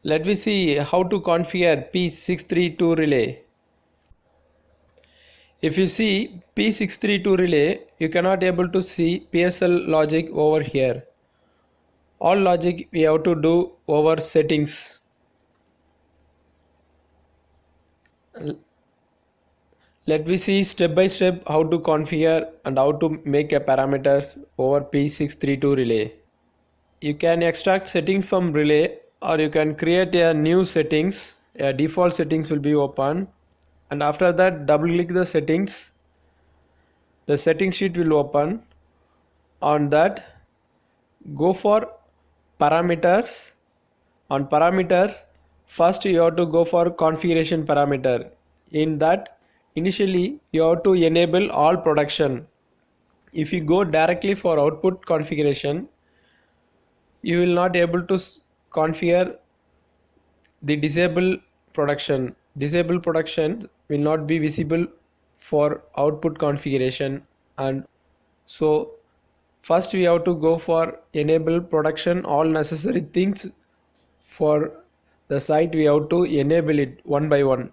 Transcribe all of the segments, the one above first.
Let me see how to configure P632 relay. If you see P632 relay, you cannot able to see PSL logic over here. All logic we have to do over settings. Let me see step by step how to configure and how to make a parameters over P632 relay. You can extract settings from relay or you can create a new settings. A default settings will be open, and after that double click the settings. The settings sheet will open. On that, go for parameters. On parameter, first you have to go for configuration parameter. In that, initially you have to enable all production. If you go directly for output configuration, you will not able to configure the disable production will not be visible for output configuration. And so first we have to go for enable production. All necessary things for the site we have to enable it one by one.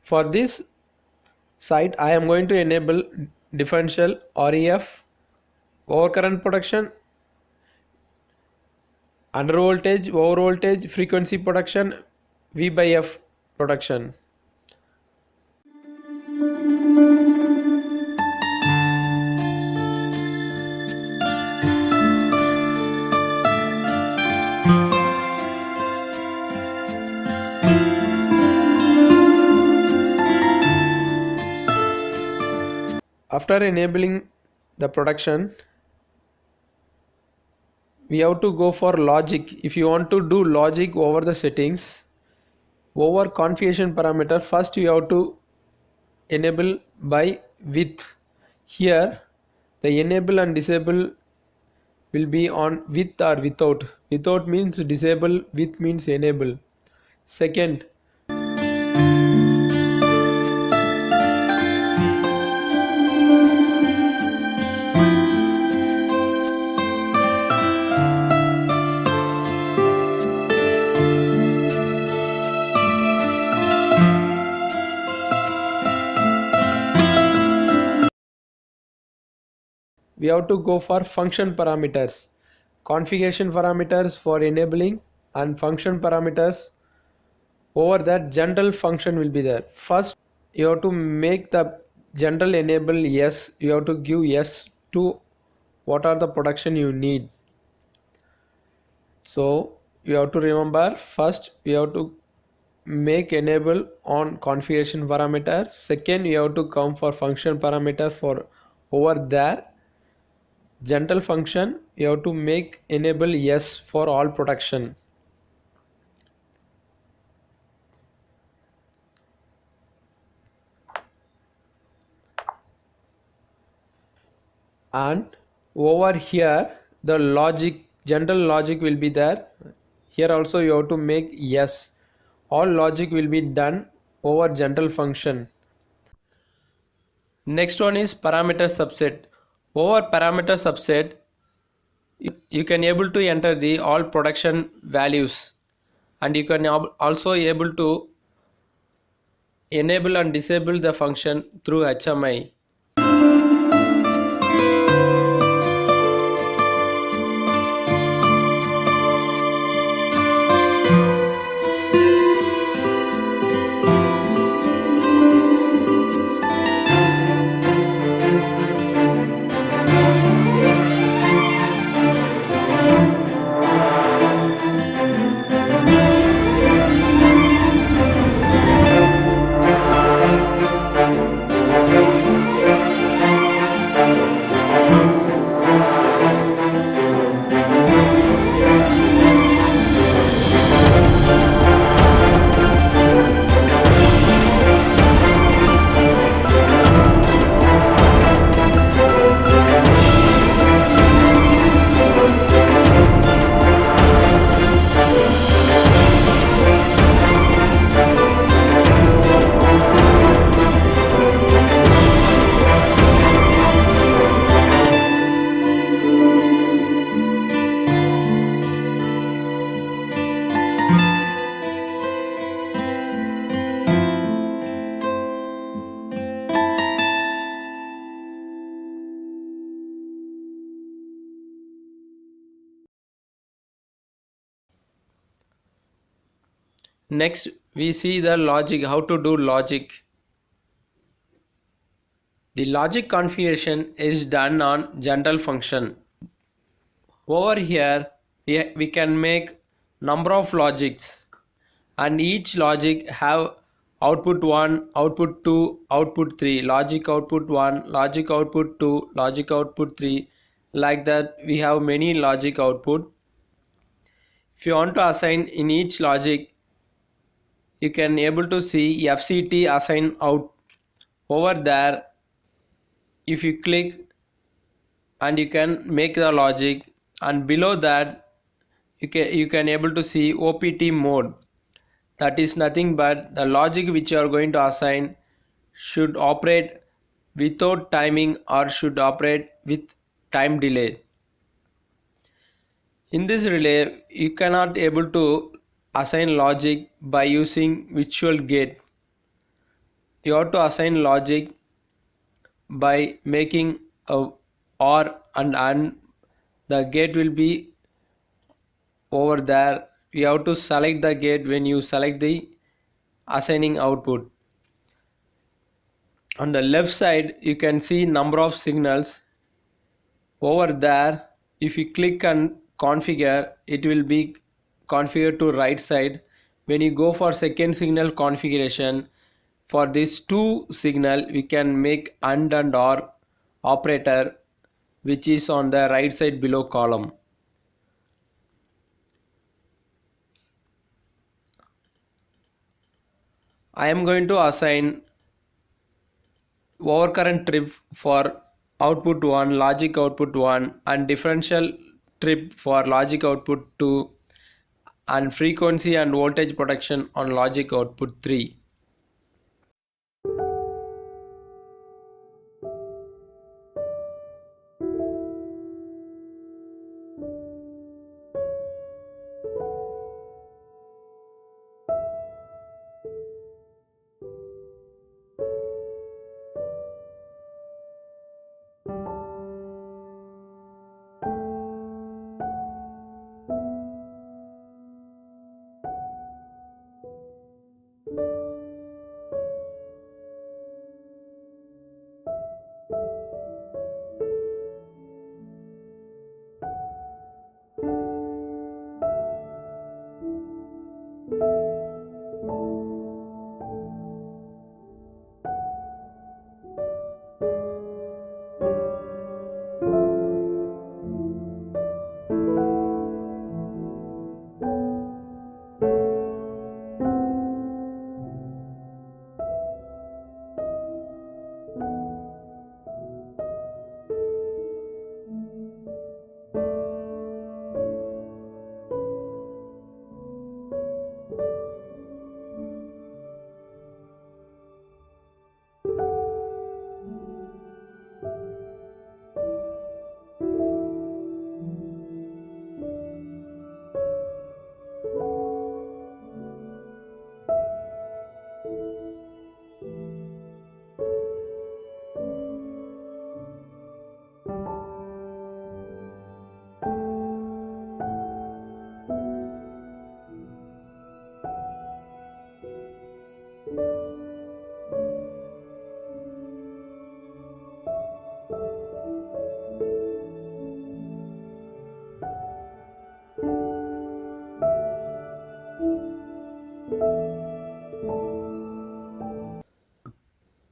For this site I am going to enable differential, ref, overcurrent production, under voltage, over voltage, frequency production, V by F production. After enabling the production, we have to go for logic. If you want to do logic over the settings, over configuration parameter, first you have to enable by with. Here the enable and disable will be on with or without. Without means disable, with means enable. Second, we have to go for function parameters. Configuration parameters for enabling and function parameters. Over that general function will be there. First you have to make the general enable yes. You have to give yes to what are the production you need. So you have to remember, first you have to make enable on configuration parameter. Second you have to come for function parameter. For over there general function you have to make enable yes for all production. And over here the logic, general logic will be there. Here also you have to make yes. All logic will be done over general function. Next one is parameter subset. Over parameter subset you can able to enter the all production values, and you can also able to enable and disable the function through HMI. Next, we see the logic, how to do logic. The logic configuration is done on general function. Over here, we can make number of logics, and each logic have output 1, output 2, output 3, logic output 1, logic output 2, logic output 3. Like that, we have many logic output. If you want to assign in each logic, you can able to see FCT assign out. Over there, if you click, and you can make the logic, and below that you can able to see OPT mode. That is nothing but the logic which you are going to assign should operate without timing or should operate with time delay. In this relay, you cannot able to assign logic by using virtual gate. You have to assign logic by making a OR and AND. The gate will be over there. You have to select the gate when you select the assigning output. On the left side, you can see number of signals. Over there, if you click and configure, it will be configured to right side. When you go for second signal configuration, for this two signal we can make AND and OR operator, which is on the right side below column. I am going to assign overcurrent trip for output 1, logic output 1, and differential trip for logic output 2, and frequency and voltage protection on logic output 3.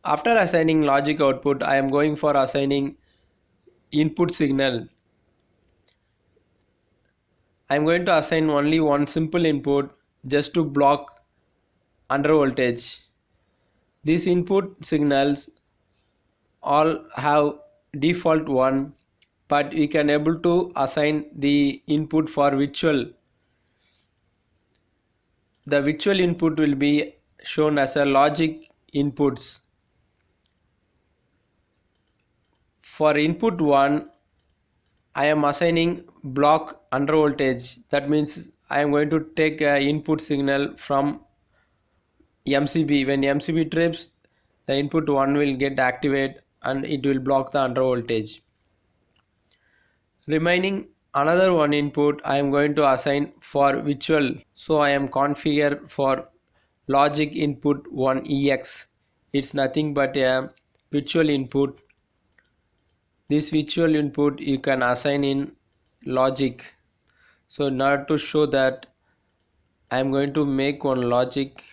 After assigning logic output, I am going for assigning input signal. I am going to assign only one simple input just to block under voltage. These input signals all have default 1, but we can able to assign the input for virtual. The virtual input will be shown as a logic inputs. For input 1, I am assigning block under voltage. That means I am going to take a input signal from MCB. When MCB trips, the input 1 will get activated and it will block the under voltage. Remaining Another one input I am going to assign for virtual. So I am configure for logic input 1ex. It's nothing but a virtual input. This virtual input you can assign in logic. So in order to show that I am going to make one logic.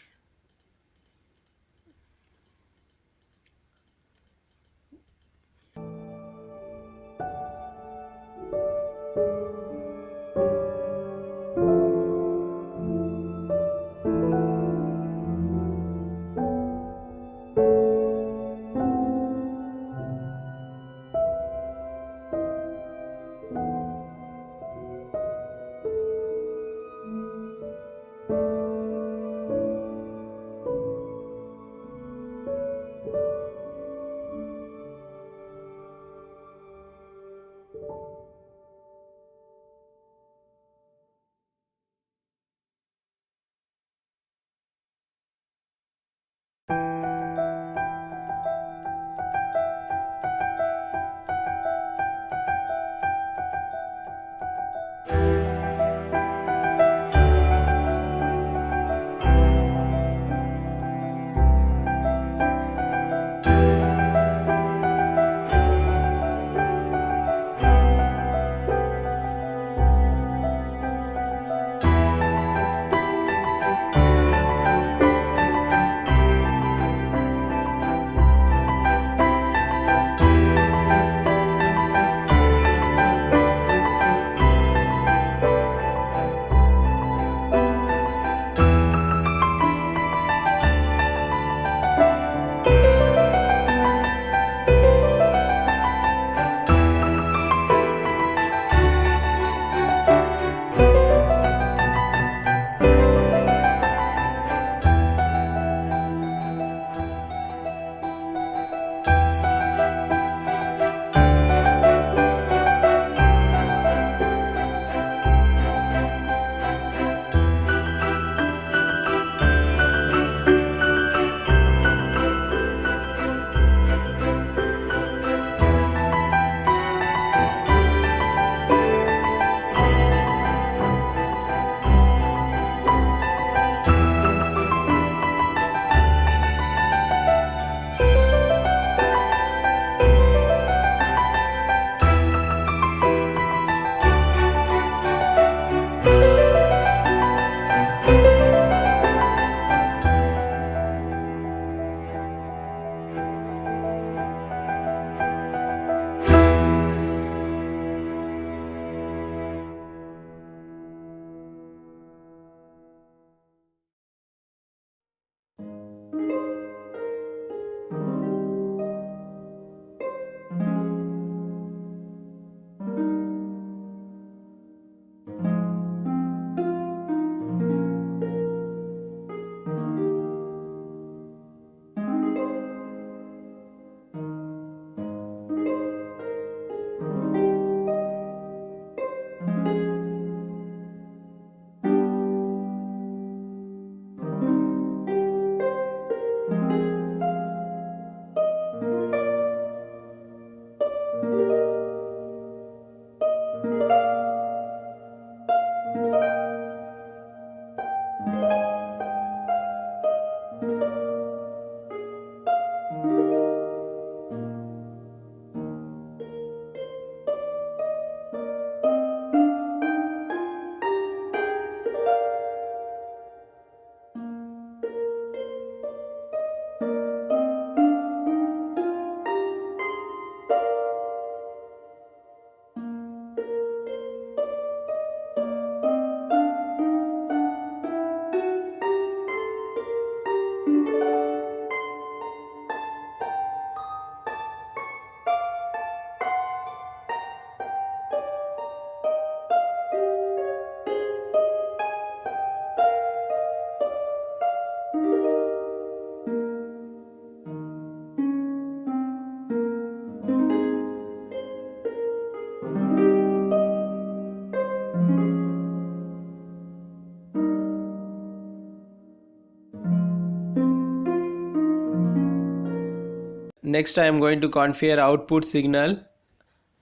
Next I am going to configure output signal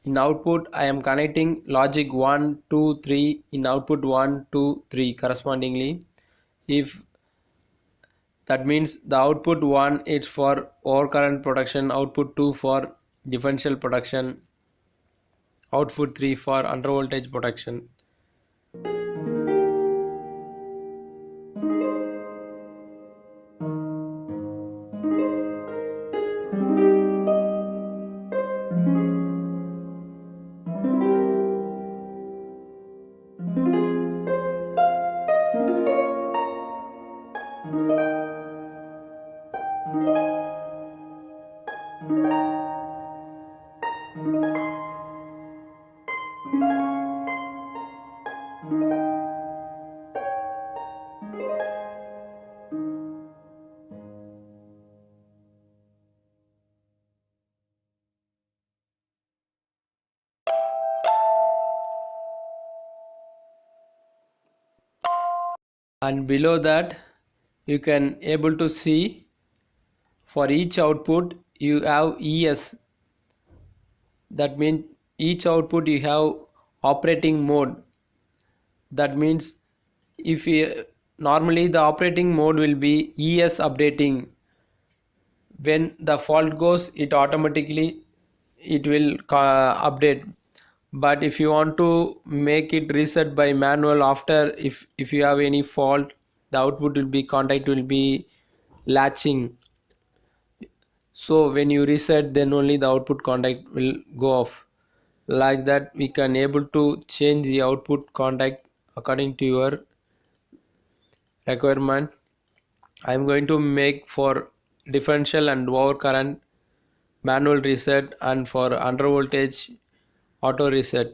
In output, I am connecting logic 1, 2, 3 in output 1, 2, 3 correspondingly. If that means the output 1 is for overcurrent production, output 2 for differential production, output 3 for undervoltage production. And below that you can able to see for each output you have ES. That means each output you have operating mode. That means if you, normally the operating mode will be ES updating. When the fault goes, it automatically it will update. But if you want to make it reset by manual after, if you have any fault, the output will be contact will be latching. So when you reset, then only the output contact will go off. Like that we can able to change the output contact according to your requirement. I am going to make for differential and overcurrent manual reset, and for under voltage auto reset.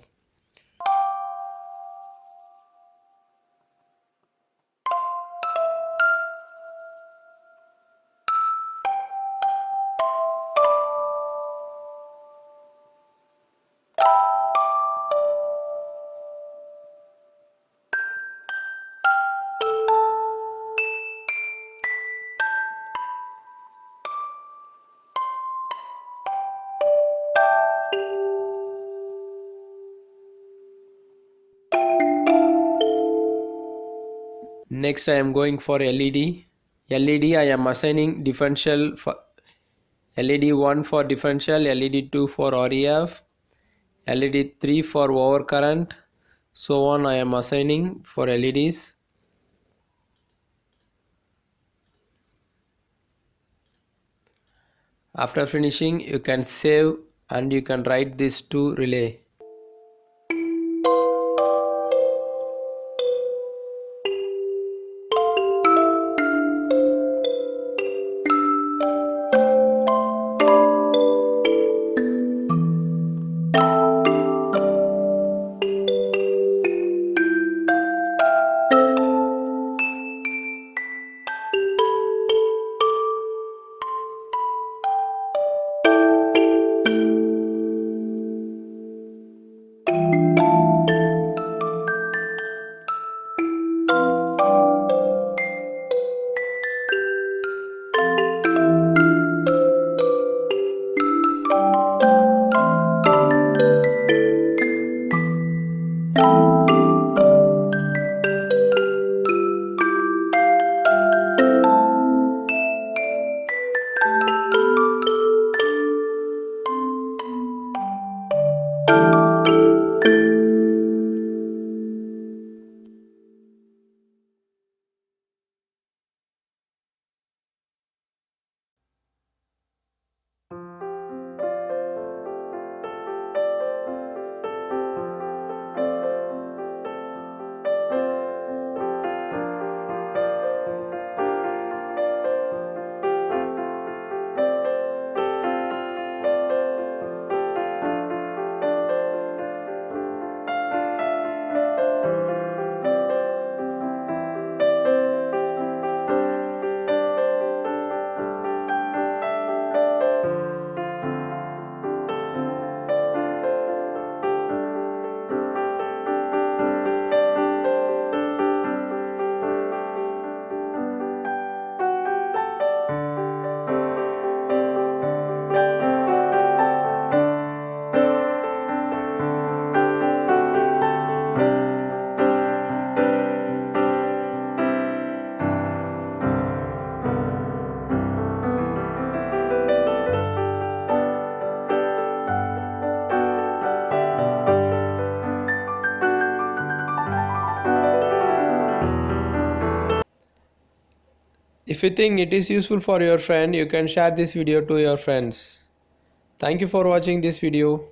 Next I am going for LED. LED I am assigning differential for LED 1 for differential, LED 2 for REF, LED 3 for overcurrent, so on I am assigning for LEDs. After finishing, you can save and you can write this to relay. If you think it is useful for your friend, you can share this video to your friends. Thank you for watching this video.